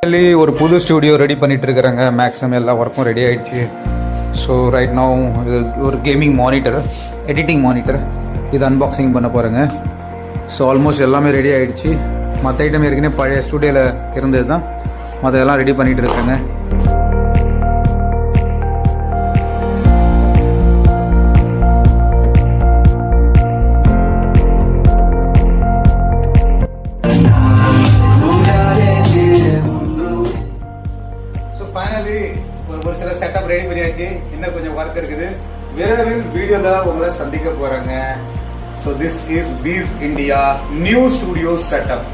ஒரு புது studio ready பண்ணிட்டு இருக்கிறாங்க. மேக்ஸிமம் எல்லா ஒர்க்கும் ரெடி ஆயிடுச்சு. ஸோ ரைட் நவ் இது ஒரு கேமிங் மானிட்டர், எடிட்டிங் மானிட்டர், இது அன்பாக்சிங் பண்ண போகிறேங்க. ஸோ ஆல்மோஸ்ட் எல்லாமே ரெடி ஆகிடுச்சு. மற்ற ஐட்டம் ஏற்கனவே பழைய ஸ்டுடியோவில் இருந்தது தான், மற்றதெல்லாம் ரெடி பண்ணிகிட்டு இருக்கேங்க. ஃபைனலி ஒரு சில செட்டப் ரெடி பண்ணியாச்சு. இன்னும் கொஞ்சம் ஒர்க் இருக்குது. விரைவில் வீடியோல உங்களை சந்திக்க போறாங்க. So this is peace India new studio setup.